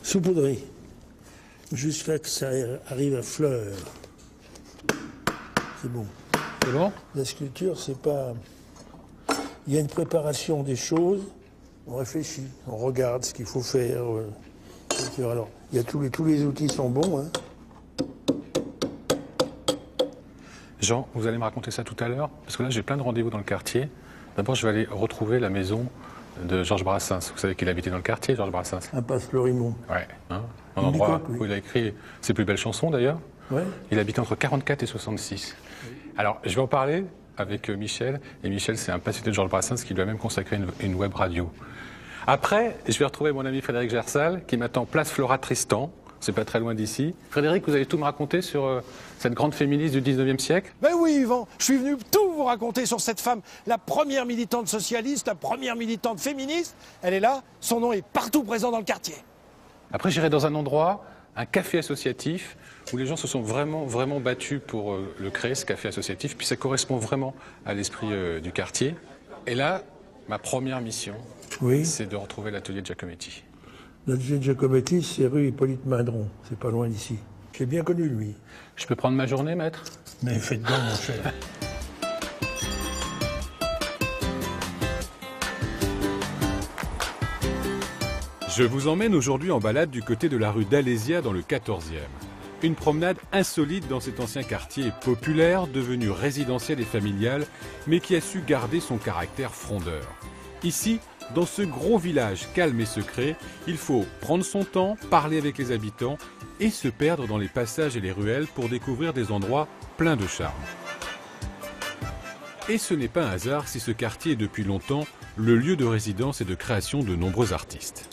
saupoudrer jusqu'à que ça arrive à fleur. C'est bon. C'est bon? La sculpture, c'est pas... Il y a une préparation des choses, on réfléchit, on regarde ce qu'il faut faire. Alors, il y a tous les outils sont bons. Hein. Jean, vous allez me raconter ça tout à l'heure, parce que là j'ai plein de rendez-vous dans le quartier. D'abord, je vais aller retrouver la maison de Georges Brassens. Vous savez qu'il habitait dans le quartier, Georges Brassens. Impasse Florimont. Ouais. Hein, un endroit où il a écrit ses plus belles chansons d'ailleurs. Ouais. Il habitait entre 44 et 66. Oui. Alors, je vais en parler avec Michel. Et Michel, c'est un passionné de Georges Brassens qui lui a même consacré une web radio. Après, je vais retrouver mon ami Frédéric Gersal qui m'attend place Flora Tristan. C'est pas très loin d'ici. Frédéric, vous allez tout me raconter sur cette grande féministe du 19e siècle? Ben oui, Yvan, je suis venu tout vous raconter sur cette femme, la première militante socialiste, la première militante féministe. Elle est là, son nom est partout présent dans le quartier. Après, j'irai dans un endroit, un café associatif, où les gens se sont vraiment battus pour le créer, ce café associatif, puis ça correspond vraiment à l'esprit du quartier. Et là, ma première mission, oui, c'est de retrouver l'atelier de Giacometti. L'atelier de Giacometti, c'est rue Hippolyte Mindron, c'est pas loin d'ici. J'ai bien connu lui. Je peux prendre ma journée, maître? Mais faites donc, mon cher. Je vous emmène aujourd'hui en balade du côté de la rue d'Alésia dans le 14e. Une promenade insolite dans cet ancien quartier populaire, devenu résidentiel et familial, mais qui a su garder son caractère frondeur. Ici, dans ce gros village calme et secret, il faut prendre son temps, parler avec les habitants et se perdre dans les passages et les ruelles pour découvrir des endroits pleins de charme. Et ce n'est pas un hasard si ce quartier est depuis longtemps le lieu de résidence et de création de nombreux artistes.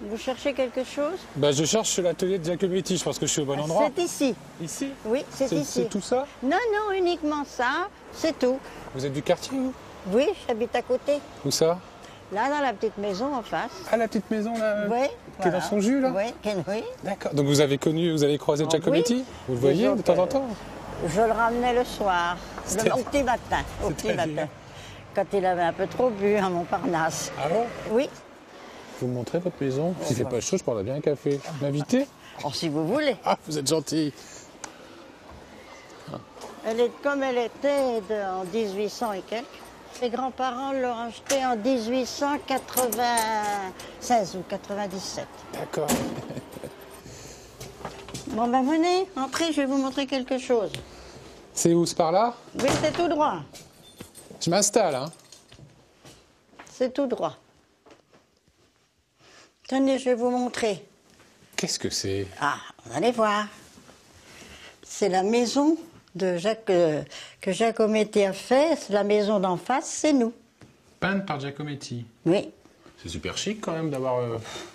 Vous cherchez quelque chose? Je cherche l'atelier de Giacometti, je pense que je suis au bon endroit. C'est ici. Ici? Oui, c'est ici. C'est tout ça? Non, non, uniquement ça, c'est tout. Vous êtes du quartier, vous? Oui, j'habite à côté. Où ça? Là, dans la petite maison en face. Ah, la petite maison, là? Oui. Qui est dans son jus, là? Oui. D'accord. Donc vous avez croisé Giacometti? Oui. Vous le voyez de temps en temps? Je le ramenais le soir, au petit matin. Au petit matin. Quand il avait un peu trop bu à Montparnasse. Ah bon? Oui. Vous me montrez votre maison? S'il fait pas chaud, je prendrais bien un café. M'inviter? Oh, si vous voulez. Ah, vous êtes gentil. Elle est comme elle était en 1800 et quelques. Mes grands-parents l'ont achetée en 1896 ou 97. D'accord. Bon, ben venez, entrez, je vais vous montrer quelque chose. C'est où? C'est par là? Oui, c'est tout droit. Je m'installe, hein? C'est tout droit. Tenez, je vais vous montrer. Qu'est-ce que c'est? Ah, vous allez voir. C'est la maison de que Giacometti a fait. C'est la maison d'en face, c'est nous. Peinte par Giacometti. Oui. C'est super chic quand même d'avoir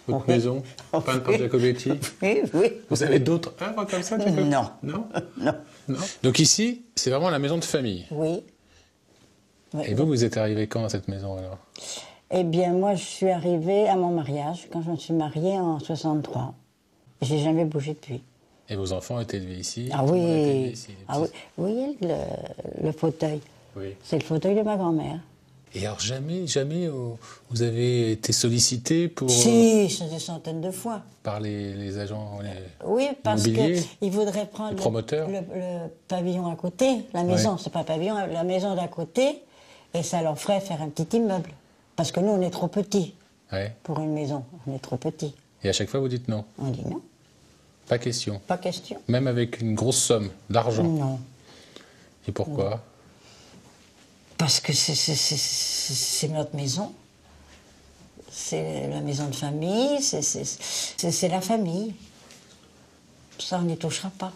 votre Oui. maison peinte par Giacometti. Oui, oui. Vous avez d'autres œuvres comme ça? Non. Non? Non. Non. Donc ici, c'est vraiment la maison de famille. Oui. Oui. Et vous êtes arrivé quand à cette maison alors? Eh bien, moi, je suis arrivée à mon mariage, quand je me suis mariée en 63. J'ai jamais bougé depuis. Et vos enfants étaient élevés ici? Ah Tout le monde a été oui. élevé ici, Ah oui. Vous voyez le fauteuil? Oui. C'est le fauteuil de ma grand-mère. Et alors jamais vous avez été sollicité pour... Si, c'est des centaines de fois. par les agents Oui, parce immobiliers, qu'ils voudraient prendre les promoteurs. le pavillon à côté, la maison, Ouais. c'est pas pavillon, la maison d'à côté, et ça leur ferait faire un petit immeuble. Parce que nous, on est trop petits Ouais. pour une maison, on est trop petits. Et à chaque fois, vous dites non? On dit non, Pas question? pas question. Même avec une grosse somme d'argent? Non, Et pourquoi? parce que c'est notre maison. C'est la maison de famille, c'est la famille. Ça, on n'y touchera pas.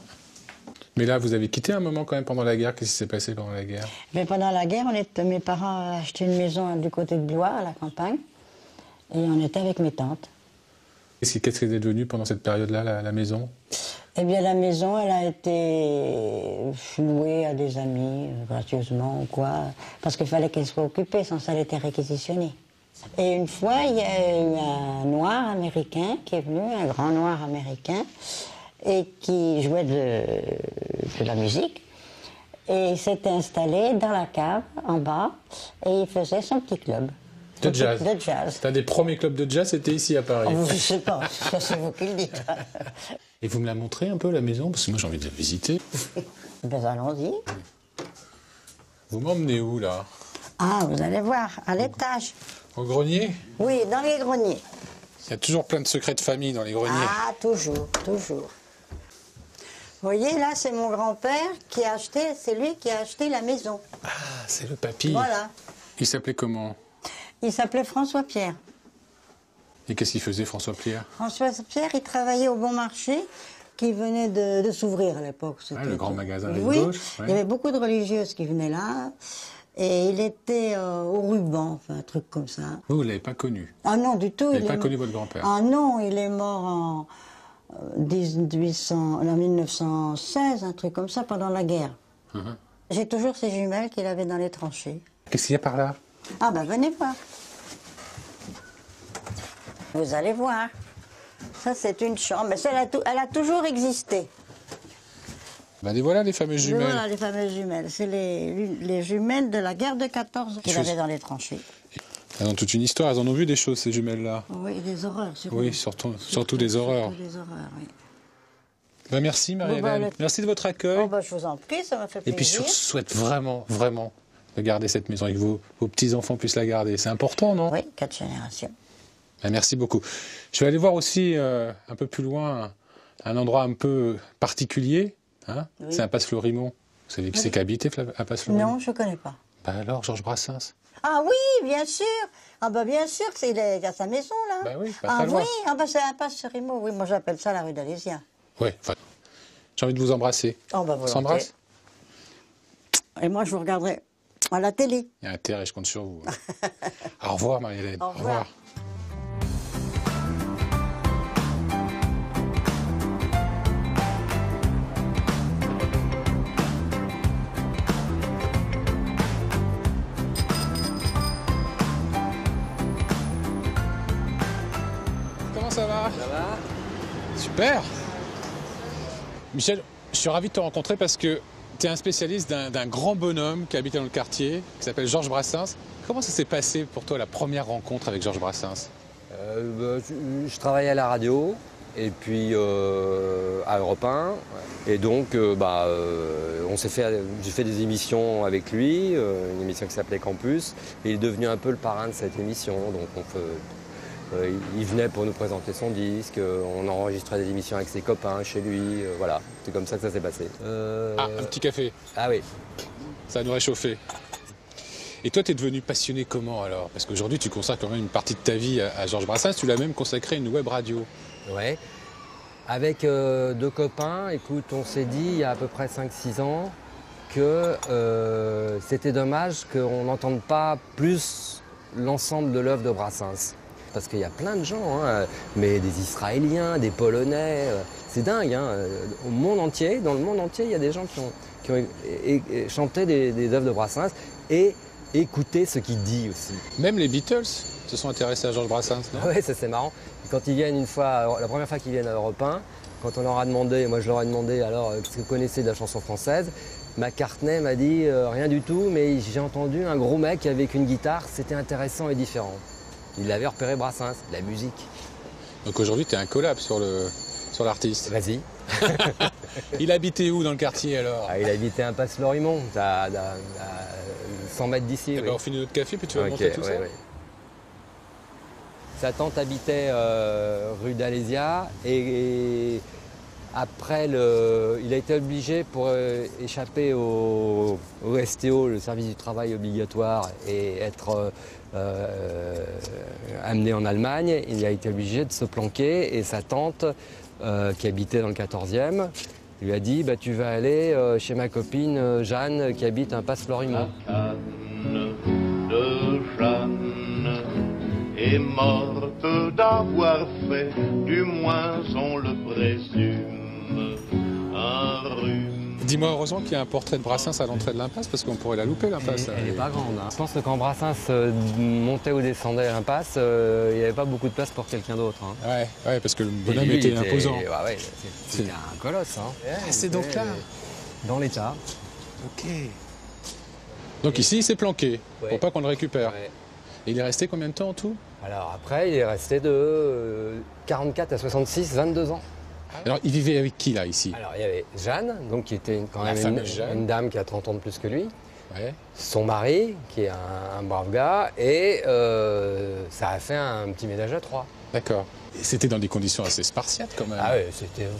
Mais là, vous avez quitté un moment quand même pendant la guerre. Qu'est-ce qui s'est passé pendant la guerre? Mais pendant la guerre, mes parents ont acheté une maison du côté de Blois, à la campagne, et on était avec mes tantes. Qu'est-ce qui est devenu pendant cette période-là, la maison? Eh bien, la maison, elle a été louée à des amis, gracieusement ou quoi, parce qu'il fallait qu'elle soit occupée, sans ça, elle était réquisitionnée. Et une fois, il y a eu un noir américain qui est venu, un grand noir américain, et qui jouait de la musique. Et il s'était installé dans la cave, en bas, et il faisait son petit club. De jazz. De jazz. Un des premiers clubs de jazz, c'était ici à Paris. Oh, je ne sais pas, ça c'est vous qui le dites. Et vous me la montrez un peu, la maison? Parce que moi, j'ai envie de la visiter. Ben allons-y. Vous m'emmenez où, là? Ah, vous allez voir, à l'étage. Au grenier? Oui, dans les greniers. Il y a toujours plein de secrets de famille dans les greniers. Ah, toujours, toujours. Vous voyez, là, c'est mon grand-père qui a acheté, c'est lui qui a acheté la maison. Ah, c'est le papy. Voilà. Il s'appelait comment? Il s'appelait François Pierre. Et qu'est-ce qu'il faisait, François Pierre? François Pierre, il travaillait au Bon Marché, qui venait de s'ouvrir à l'époque. Ah, le grand magasin à oui, gauche. Ouais. Il y avait beaucoup de religieuses qui venaient là. Et il était au ruban, enfin, un truc comme ça. Vous ne l'avez pas connu? Ah non, du tout. Vous n'avez pas connu votre grand-père? Ah non, il est mort en 1916, un truc comme ça, pendant la guerre. J'ai toujours ces jumelles qu'il avait dans les tranchées. Qu'est-ce qu'il y a par là? Ah ben venez voir. Vous allez voir. Ça c'est une chambre, mais ça, elle a toujours existé. Ben, voilà les fameuses jumelles. Voilà les fameuses jumelles. C'est les jumelles de la guerre de 14 qu'il avait dans les tranchées. Elles ont toute une histoire, elles en ont vu des choses, ces jumelles-là. Oui, des horreurs. Oui, surtout des horreurs. Surtout des horreurs, oui. Ben, merci Marie-Hélène. Merci de votre accueil. Oh, ben, je vous en prie, ça m'a fait Et plaisir. puis je vous souhaite vraiment, vraiment de garder cette maison et que vos petits-enfants puissent la garder. C'est important, non? Oui, 4 générations. Ben, merci beaucoup. Je vais aller voir aussi un peu plus loin un endroit un peu particulier. Hein, oui. C'est un Passe-Florimont. Vous savez qui c'est qui habitait à Passe-Florimont? Non, je ne connais pas. Ben alors, Georges Brassens. Ah oui, bien sûr. Ah bah bien sûr, il a sa maison là. Ben oui, ah oui, ah bah c'est un Passe-Florimont. Oui, moi j'appelle ça la rue d'Alésia. Oui, enfin, j'ai envie de vous embrasser. Oh bah on s'embrasse. Et moi je vous regarderai à la télé. Il y a intérêt, je compte sur vous. Au revoir Marie-Hélène. Au revoir. Ça va? Ça va? Super! Michel, je suis ravi de te rencontrer parce que tu es un spécialiste d'un grand bonhomme qui habitait dans le quartier, qui s'appelle Georges Brassens. Comment ça s'est passé pour toi la première rencontre avec Georges Brassens? Je travaillais à la radio et puis à Europe 1. Et donc j'ai fait des émissions avec lui, une émission qui s'appelait Campus. Et il est devenu un peu le parrain de cette émission. Donc il venait pour nous présenter son disque, on enregistrait des émissions avec ses copains chez lui, voilà. C'est comme ça que ça s'est passé. Ah, un petit café. Ah oui. Ça va nous réchauffer. Et toi, tu es devenu passionné comment alors? Parce qu'aujourd'hui, tu consacres quand même une partie de ta vie à Georges Brassens, tu l'as même consacré à une web radio. Ouais. Avec deux copains, écoute, on s'est dit il y a à peu près 5-6 ans que c'était dommage qu'on n'entende pas plus l'ensemble de l'œuvre de Brassens. Parce qu'il y a plein de gens, hein, mais des Israéliens, des Polonais, c'est dingue. Hein, au monde entier, dans le monde entier, il y a des gens qui ont chanté des œuvres de Brassens et écouté ce qu'il dit aussi. Même les Beatles se sont intéressés à Georges Brassens, non? Oui, ça c'est marrant. Quand ils viennent une fois, la première fois qu'ils viennent à Europe 1, quand on leur a demandé, moi je leur ai demandé alors ce que vous connaissez de la chanson française, McCartney m'a dit rien du tout, mais j'ai entendu un gros mec avec une guitare, c'était intéressant et différent. Il avait repéré Brassens, la musique. Donc aujourd'hui, tu es un collab sur l'artiste. Vas-y. Il habitait où dans le quartier alors? Il habitait un Passe-Florimont, à 100 mètres d'ici. On finit notre café, puis tu vas monter tout ça. Ouais. Sa tante habitait rue d'Alésia et après, il a été obligé pour échapper au STO, le service du travail obligatoire, et être amené en Allemagne. Il a été obligé de se planquer et sa tante, qui habitait dans le 14e, lui a dit tu vas aller chez ma copine Jeanne qui habite un Passe-Florimont. La canne de Jeanne est morte d'avoir fait, du moins on le présume, un rhume. Dis-moi, heureusement qu'il y a un portrait de Brassens à l'entrée de l'impasse, parce qu'on pourrait la louper, l'impasse. Elle n'est pas grande. Hein. Je pense que quand Brassens montait ou descendait à l'impasse, il n'y avait pas beaucoup de place pour quelqu'un d'autre. Hein. Ouais, parce que le bonhomme était imposant. Ouais, c'était un colosse. Hein. C'est donc là. Dans l'état. Ok. Donc ici, il s'est planqué, pour pas qu'on le récupère. Ouais. Et il est resté combien de temps en tout? Alors après, il est resté de 44 à 66, 22 ans. Alors, il vivait avec qui, là, ici? Alors, il y avait Jeanne, donc, qui était quand même une dame qui a 30 ans de plus que lui. Ouais. Son mari, qui est un brave gars, et ça a fait un petit ménage à 3. D'accord. Et c'était dans des conditions assez spartiates, quand même. Ah oui,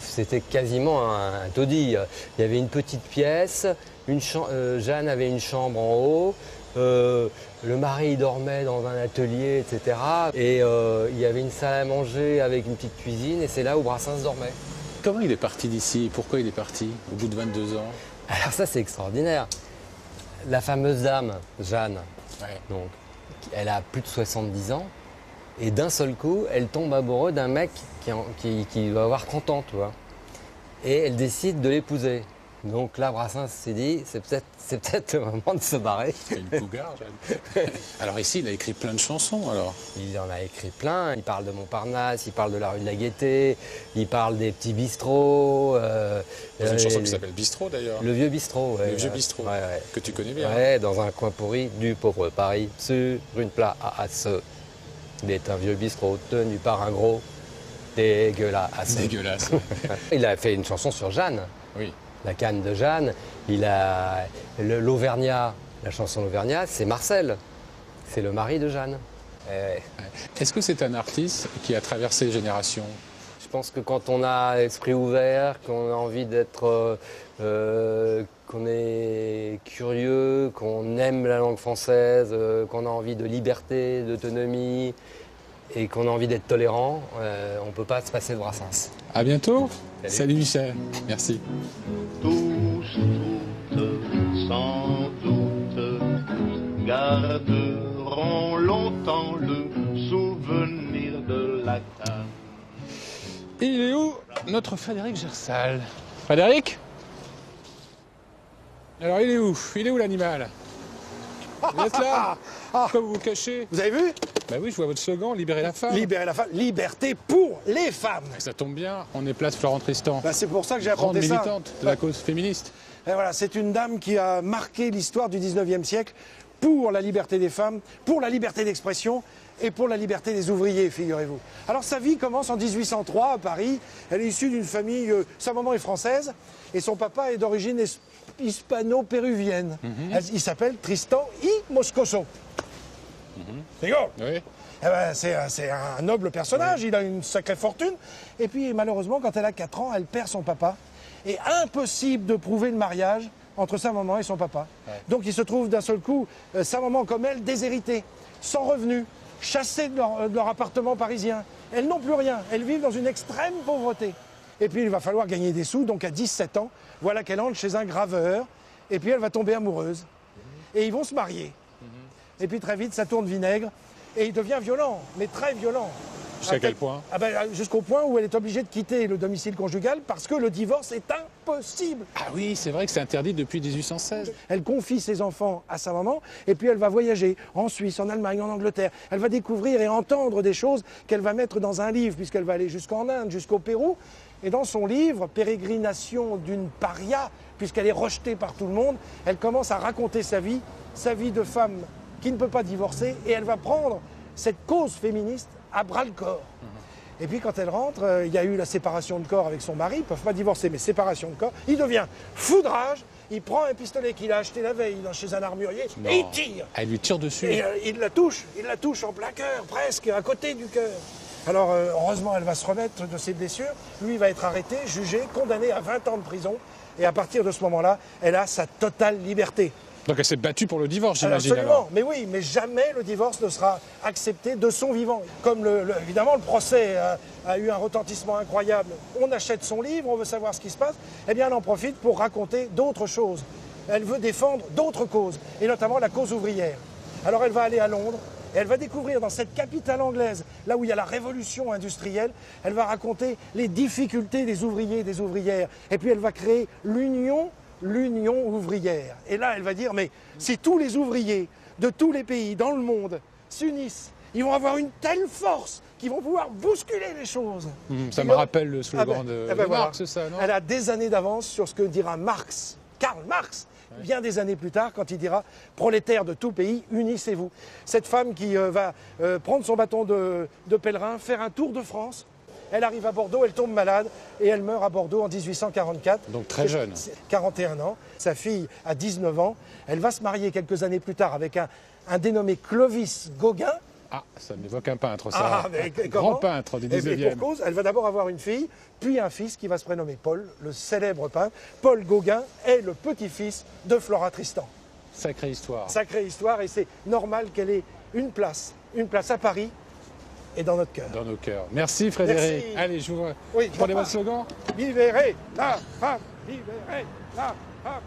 c'était quasiment un taudis. Il y avait une petite pièce, Jeanne avait une chambre en haut, le mari dormait dans un atelier, etc. Et il y avait une salle à manger avec une petite cuisine, et c'est là où Brassens dormait. Comment il est parti d'ici? Pourquoi il est parti au bout de 22 ans? Alors ça, c'est extraordinaire. La fameuse dame, Jeanne, donc, elle a plus de 70 ans, et d'un seul coup, elle tombe amoureuse d'un mec qui doit avoir 30 ans, tu vois. Et elle décide de l'épouser. Donc là, Brassens s'est dit, c'est peut-être le moment de se barrer. C'est une cougar, Jeanne. Alors ici, il a écrit plein de chansons, alors. Il en a écrit plein. Il parle de Montparnasse, il parle de la rue de la Gaîté, il parle des petits bistrots. Il y a une chanson qui s'appelle Bistrot, d'ailleurs. Le vieux bistrot, ouais. Le vieux bistrot, que tu connais bien. Ouais, dans un coin pourri du pauvre Paris, sur une place. Il est un vieux bistrot tenu par un gros dégueulasse. Dégueulasse. Il a fait une chanson sur Jeanne. Oui. La canne de Jeanne, il a l'Auvergnat, la chanson L'Auvergnat, c'est Marcel, c'est le mari de Jeanne. Est-ce que c'est un artiste qui a traversé les générations? Je pense que quand on a l'esprit ouvert, qu'on a envie d'être, qu'on est curieux, qu'on aime la langue française, qu'on a envie de liberté, d'autonomie, et qu'on a envie d'être tolérant, on ne peut pas se passer de Brassens. À bientôt. Salut Michel. Merci. Tous, toutes, sans doute, garderont longtemps le souvenir de la canne. Il est où notre Frédéric Gersal? Frédéric? Alors il est où? Il est où l'animal? Vous êtes là? Pourquoi vous vous cachez? Vous avez vu? Bah oui, je vois votre slogan, libérer la femme. Libérer la femme, liberté pour les femmes. Ça tombe bien, on est place Florent Tristan. Bah, c'est pour ça que j'ai Grande apporté ça. militante de la cause féministe. Et voilà, c'est une dame qui a marqué l'histoire du 19e siècle pour la liberté des femmes, pour la liberté d'expression et pour la liberté des ouvriers, figurez-vous. Alors sa vie commence en 1803 à Paris. Elle est issue d'une famille, sa maman est française et son papa est d'origine hispano-péruvienne. Il s'appelle Tristan y Moscoso. C'est rigolo. Oui. Eh ben, c'est un noble personnage, il a une sacrée fortune. Et puis malheureusement, quand elle a 4 ans, elle perd son papa. Et impossible de prouver le mariage entre sa maman et son papa. Donc il se trouve d'un seul coup, sa maman comme elle, déshéritée, sans revenus, chassée de leur appartement parisien. Elles n'ont plus rien, elles vivent dans une extrême pauvreté. Et puis il va falloir gagner des sous, donc à 17 ans, voilà qu'elle entre chez un graveur, et puis elle va tomber amoureuse. Et ils vont se marier. Et puis très vite, ça tourne vinaigre, et il devient violent, mais très violent. Jusqu'à quel point? Jusqu'au point où elle est obligée de quitter le domicile conjugal parce que le divorce est impossible. Ah oui, c'est vrai que c'est interdit depuis 1816. Elle confie ses enfants à sa maman et puis elle va voyager en Suisse, en Allemagne, en Angleterre. Elle va découvrir et entendre des choses qu'elle va mettre dans un livre puisqu'elle va aller jusqu'en Inde, jusqu'au Pérou. Et dans son livre, Pérégrination d'une paria, puisqu'elle est rejetée par tout le monde, elle commence à raconter sa vie de femme qui ne peut pas divorcer et elle va prendre cette cause féministe à bras-le-corps. Et puis quand elle rentre, il y a eu la séparation de corps avec son mari, ils ne peuvent pas divorcer, mais séparation de corps, il devient fou de rage, il prend un pistolet qu'il a acheté la veille chez un armurier et il tire. Elle lui tire dessus. Et il la touche en plein cœur, presque, à côté du cœur. Alors heureusement, elle va se remettre de ses blessures, lui va être arrêté, jugé, condamné à 20 ans de prison, et à partir de ce moment-là, elle a sa totale liberté. Donc elle s'est battue pour le divorce, j'imagine. Absolument, alors. mais oui, mais jamais le divorce ne sera accepté de son vivant. Comme évidemment le procès a eu un retentissement incroyable, on achète son livre, on veut savoir ce qui se passe, eh bien elle en profite pour raconter d'autres choses. Elle veut défendre d'autres causes, et notamment la cause ouvrière. Alors elle va aller à Londres, et elle va découvrir dans cette capitale anglaise, là où il y a la révolution industrielle, elle va raconter les difficultés des ouvriers et des ouvrières. Et puis elle va créer l'Union l'Union ouvrière. Et là, elle va dire, mais si tous les ouvriers de tous les pays dans le monde s'unissent, ils vont avoir une telle force qu'ils vont pouvoir bousculer les choses. Ça me rappelle le slogan de voilà. Marx, ça, non? Elle a des années d'avance sur ce que dira Marx, Karl Marx, bien des années plus tard, quand il dira « Prolétaires de tout pays, unissez-vous ». Cette femme qui va prendre son bâton de pèlerin, faire un tour de France. Elle arrive à Bordeaux, elle tombe malade et elle meurt à Bordeaux en 1844. Donc très jeune. 41 ans. Sa fille a 19 ans. Elle va se marier quelques années plus tard avec un dénommé Clovis Gauguin. Ah, ça m'évoque un peintre, ça. Mais Grand peintre du 19e. Et pour cause, elle va d'abord avoir une fille, puis un fils qui va se prénommer Paul, le célèbre peintre. Paul Gauguin est le petit-fils de Flora Tristan. Sacrée histoire. Sacrée histoire, et c'est normal qu'elle ait une place à Paris et dans notre cœur. Dans nos cœurs. Merci Frédéric. Merci. Allez, je vous Oui, prenez votre slogan. Libérez la femme, libérez la femme.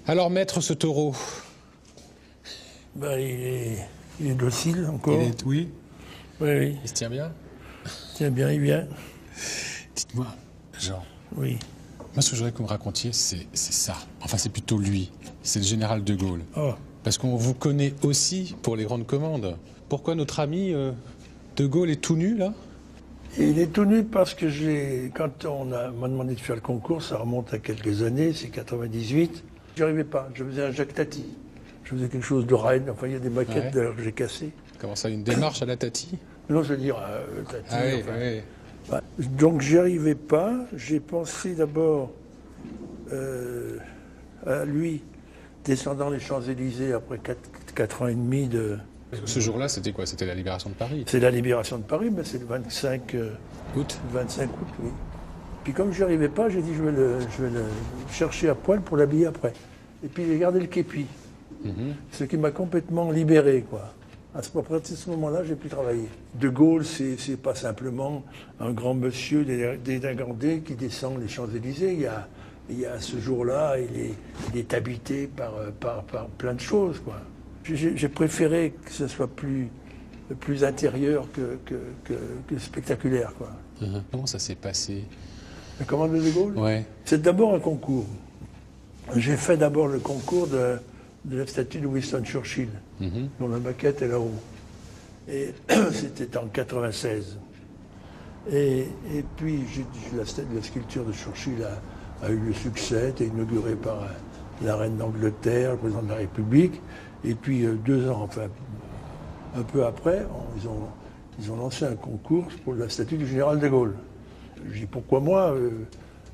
Alors, maître, ce taureau. Ben, il est docile encore. Oui. Oui. Il se tient bien. Tiens bien, il vient. Dites-moi, Jean. Oui. Moi, ce que je voudrais que vous me racontiez, c'est ça. Enfin, c'est plutôt lui. C'est le général de Gaulle. Oh. Parce qu'on vous connaît aussi pour les grandes commandes. Pourquoi notre ami de Gaulle est tout nu, là? Et il est tout nu parce que quand m'a demandé de faire le concours, ça remonte à quelques années, c'est 98. J'y arrivais pas. Je faisais un Jacques Tati. Je faisais quelque chose de Rennes. Enfin, il y a des maquettes d'ailleurs que j'ai cassées. Comment ça, une démarche à la Tati? Non, je veux dire, Tati. Ah oui, enfin. oui. Bah, donc, j'y arrivais pas. J'ai pensé d'abord à lui, descendant les Champs-Élysées après 4 ans et demi de... Ce jour-là, c'était quoi? C'était la libération de Paris? C'est la libération de Paris, mais c'est le 25 août. 25 août, oui. Puis comme je n'y arrivais pas, j'ai dit je vais le chercher à poil pour l'habiller après. Et puis j'ai gardé le képi. Ce qui m'a complètement libéré, quoi. À partir de ce moment-là, j'ai pu travailler. De Gaulle, c'est pas simplement un grand monsieur dégingandé qui descend les Champs-Élysées. Il y a ce jour-là, il est habité par plein de choses, quoi. J'ai préféré que ce soit plus intérieur que spectaculaire, quoi. Comment ça s'est passé? La commande de Gaulle? Ouais. C'est d'abord un concours. J'ai fait d'abord le concours de la statue de Winston Churchill, dont la maquette est là-haut. Et c'était en 96. Et puis la sculpture de Churchill a eu le succès, a été inaugurée par la reine d'Angleterre, le président de la République. Et puis 2 ans, enfin un peu après, ils ont lancé un concours pour la statue du général de Gaulle. Je dis pourquoi moi?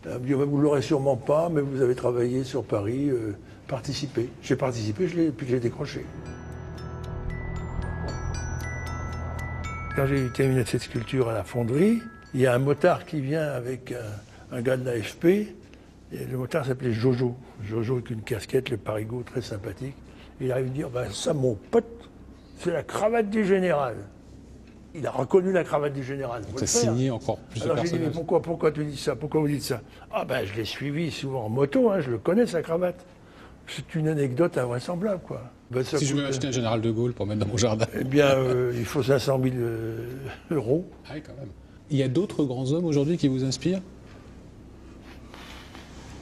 Vous ne l'aurez sûrement pas, mais vous avez travaillé sur Paris, participez. J'ai participé, puis je l'ai décroché. Quand j'ai terminé cette sculpture à la fonderie, il y a un motard qui vient avec un gars de l'AFP, et le motard s'appelait Jojo. Jojo avec une casquette, le parigot, très sympathique. Il arrive à dire, ça mon pote, c'est la cravate du général. Il a reconnu la cravate du général. Ça signé encore plus de personnages. Alors j'ai dit, mais pourquoi tu dis ça? Pourquoi vous dites ça? Ah je l'ai suivi souvent en moto, je le connais, sa cravate. C'est une anecdote invraisemblable, quoi. Si je veux acheter un général de Gaulle pour mettre dans mon jardin. Eh bien, il faut 500 000 euros. Ah oui, quand même. Il y a d'autres grands hommes aujourd'hui qui vous inspirent?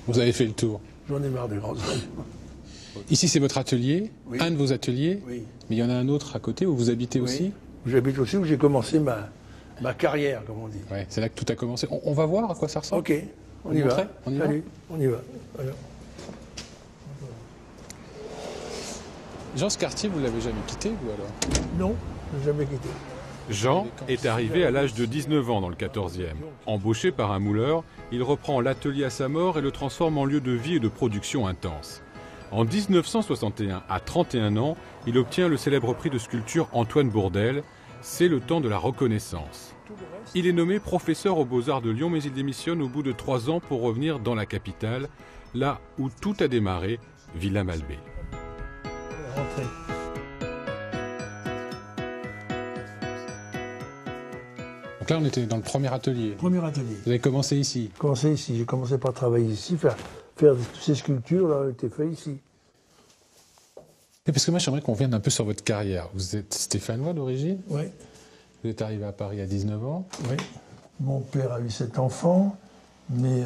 Vous avez fait le tour. J'en ai marre des grands hommes. Ici, c'est votre atelier, oui. Un de vos ateliers. Oui. Mais il y en a un autre à côté où vous habitez aussi? J'habite aussi où j'ai commencé ma carrière, comme on dit. Ouais, c'est là que tout a commencé. On va voir à quoi ça ressemble. Ok, on y va. Salut, on y va. Alors. Jean, ce quartier, vous l'avez jamais quitté, vous alors? Non, je l'ai jamais quitté. Jean est arrivé à l'âge de 19 ans dans le 14e. Embauché par un mouleur, il reprend l'atelier à sa mort et le transforme en lieu de vie et de production intense. En 1961, à 31 ans, il obtient le célèbre prix de sculpture Antoine Bourdelle. C'est le temps de la reconnaissance. Il est nommé professeur aux Beaux-Arts de Lyon, mais il démissionne au bout de 3 ans pour revenir dans la capitale, là où tout a démarré, Villa Malbaie. Donc là, on était dans le premier atelier. Premier atelier. Vous avez commencé ici? J'ai commencé ici. J'ai commencé par travailler ici, faire toutes ces sculptures là ont été faites ici. Et parce que moi, j'aimerais qu'on vienne un peu sur votre carrière. Vous êtes stéphanois d'origine? Oui. Vous êtes arrivé à Paris à 19 ans? Oui. Mon père a eu 7 enfants, mais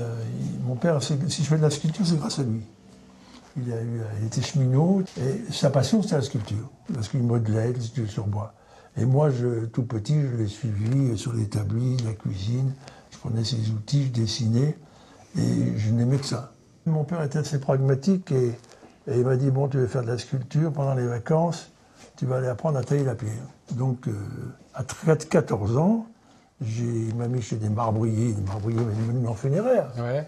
mon père, si je fais de la sculpture, c'est grâce à lui. Il était cheminot, et sa passion, c'était la sculpture. Parce qu'il modelait, les sculptures sur bois. Et moi, tout petit, je l'ai suivi sur l'établi, la cuisine. Je prenais ses outils, je dessinais, et je n'aimais que ça. Mon père était assez pragmatique, et il m'a dit, bon, tu veux faire de la sculpture pendant les vacances, tu vas aller apprendre à tailler la pierre. Donc, à 14 ans, il m'a mis chez des marbriers monuments funéraires. Ouais.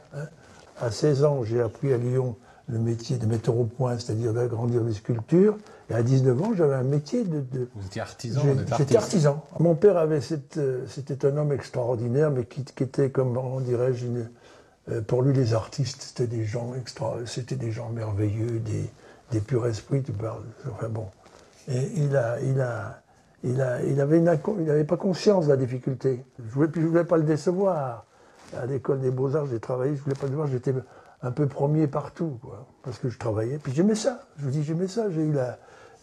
À 16 ans, j'ai appris à Lyon le métier de metteur au point, c'est-à-dire d'agrandir des sculptures. Et à 19 ans, j'avais un métier de... Vous étiez artisan? J'étais artisan. Mon père avait c'était un homme extraordinaire, mais qui était, comment dirais-je, pour lui, les artistes, c'était des gens merveilleux, des purs esprits, tu parles. Enfin bon. Et il n'avait pas conscience de la difficulté. Je voulais pas le décevoir. À l'école des Beaux-Arts, j'ai travaillé, je voulais pas le voir, j'étais un peu premier partout, quoi, parce que je travaillais. Puis j'aimais ça. Je vous dis, j'aimais ça. J'ai eu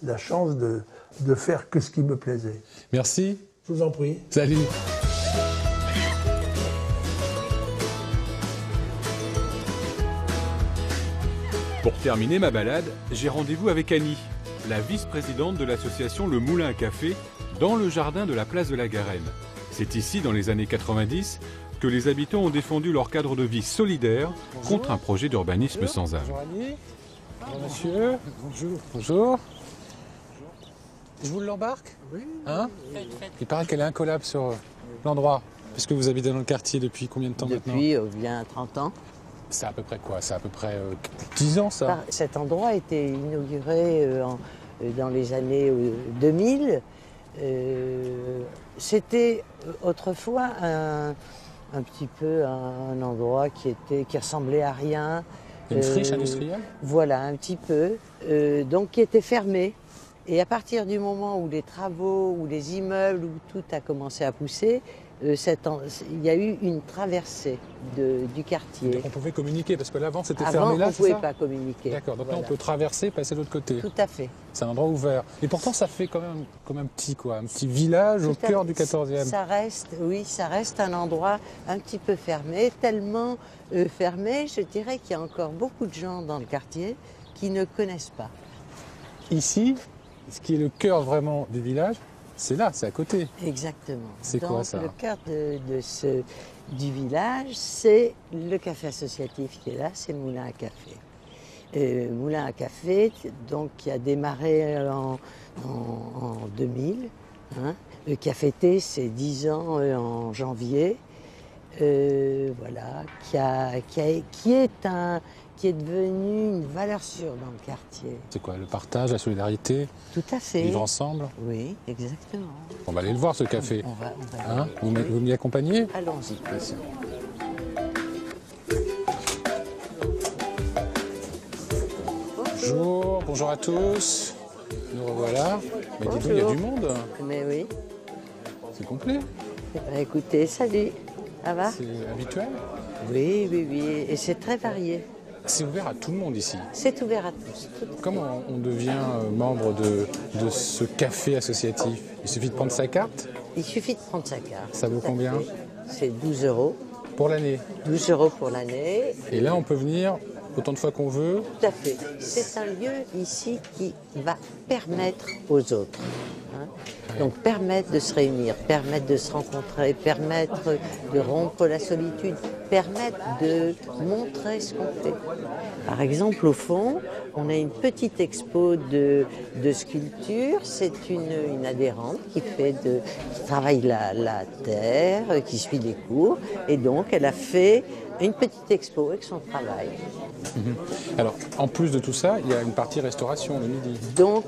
la chance de faire que ce qui me plaisait. Merci. Je vous en prie. Salut. Pour terminer ma balade, j'ai rendez-vous avec Annie, la vice-présidente de l'association Le Moulin à Café, dans le jardin de la place de la Garenne. C'est ici, dans les années 90, que les habitants ont défendu leur cadre de vie solidaire contre un projet d'urbanisme sans âme. Bonjour Annie. Bonjour monsieur. Bonjour. Bonjour. Je vous l'embarque? Oui. Hein? Il paraît qu'elle est incollable sur l'endroit. Puisque vous habitez dans le quartier depuis combien de temps maintenant? Depuis bien 30 ans. C'est à peu près quoi? C'est à peu près 10 ans ça? Cet endroit a été inauguré dans les années 2000. C'était autrefois un petit peu un endroit qui ressemblait à rien. Une friche industrielle? Voilà, un petit peu. Donc qui était fermé. Et à partir du moment où les travaux, où les immeubles, où tout a commencé à pousser, il y a eu une traversée du quartier. Donc on pouvait communiquer, parce que l'avant c'était Avant, fermé là, on ne c'est ça? pouvait pas communiquer. D'accord, donc là Voilà. on peut traverser, passer de l'autre côté. Tout à fait. C'est un endroit ouvert. Et pourtant ça fait quand même comme un petit village au cœur du 14e. Ça reste un endroit un petit peu fermé, tellement fermé, je dirais qu'il y a encore beaucoup de gens dans le quartier qui ne connaissent pas. Ici, ce qui est le cœur vraiment du village, c'est là, c'est à côté. Exactement. C'est quoi ça? Le cœur du village, c'est le café associatif qui est là, c'est le Moulin à Café. Moulin à Café, donc qui a démarré en 2000, hein, qui a fêté ses 10 ans en janvier, voilà, qui est devenu une valeur sûre dans le quartier. C'est quoi? Le partage, la solidarité? Tout à fait. Vivre ensemble? Oui, exactement. On va aller le voir ce café. On va Hein? Vous m'y accompagnez? Allons-y. Bonjour à tous. Nous revoilà. Mais dis donc, il y a du monde. Mais oui. C'est complet. Écoutez, salut. Ça va? C'est habituel. Oui. Et c'est très varié. C'est ouvert à tout le monde ici. C'est ouvert à tous. Comment on devient membre de ce café associatif? Il suffit de prendre sa carte? Il suffit de prendre sa carte. Ça vaut combien? C'est 12 € Pour l'année? 12 € pour l'année. Et là, on peut venir autant de fois qu'on veut? Tout à fait. C'est un lieu ici qui va permettre aux autres. Hein, donc permettre de se réunir, permettre de se rencontrer, permettre de rompre la solitude, permettre de montrer ce qu'on fait. Par exemple, au fond, on a une petite expo de sculpture. C'est une adhérente qui travaille la terre, qui suit des cours. Et donc, elle a fait une petite expo avec son travail. Alors, en plus de tout ça, il y a une partie restauration le midi. Donc,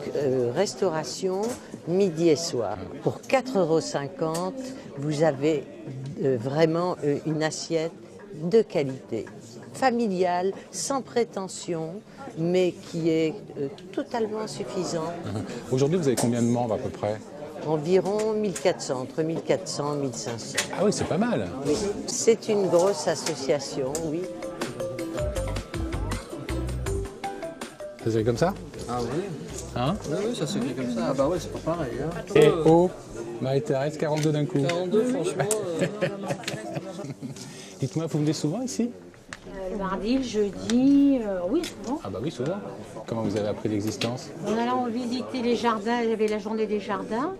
restauration, midi et soir. Pour 4,50 €, vous avez vraiment une assiette de qualité, familiale, sans prétention, mais qui est totalement suffisante. Aujourd'hui, vous avez combien de membres à peu près? Environ 1400, entre 1400 et 1500. Ah oui, c'est pas mal. Oui. C'est une grosse association, oui. Ça se fait comme ça? Ah oui. Hein? Oui, ça se fait comme ça. Ah bah ouais, c'est pas pareil. Hein. Et oh, Marie-Thérèse, 42 d'un coup. 42, franchement. Dites-moi, vous venez souvent ici? Le mardi, le jeudi, oui, souvent. Ah bah oui, souvent. Comment vous avez appris l'existence? En allant visiter les jardins, il y avait la journée des jardins,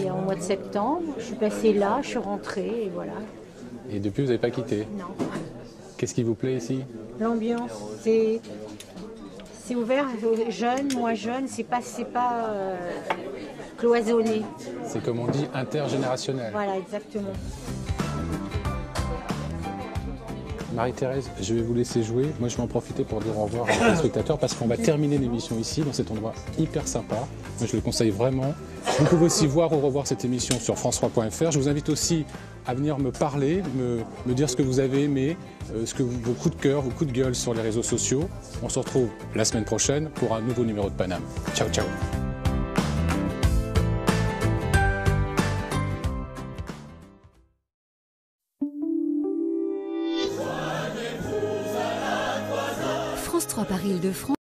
et en mois de septembre, je suis passée là, je suis rentrée, et voilà. Et depuis, vous n'avez pas quitté? Non. Qu'est-ce qui vous plaît ici? L'ambiance, c'est ouvert, jeune, moins jeune, c'est pas cloisonné. C'est comme on dit, intergénérationnel. Voilà, exactement. Marie-Thérèse, je vais vous laisser jouer. Moi, je vais en profiter pour dire au revoir à nos spectateurs parce qu'on va terminer l'émission ici, dans cet endroit hyper sympa. Moi, je le conseille vraiment. Vous pouvez aussi voir ou revoir cette émission sur france3.fr. Je vous invite aussi à venir me parler, me dire ce que vous avez aimé, vos coups de cœur, vos coups de gueule sur les réseaux sociaux. On se retrouve la semaine prochaine pour un nouveau numéro de Paname. Ciao, ciao. France 3 Paris Île-de-France.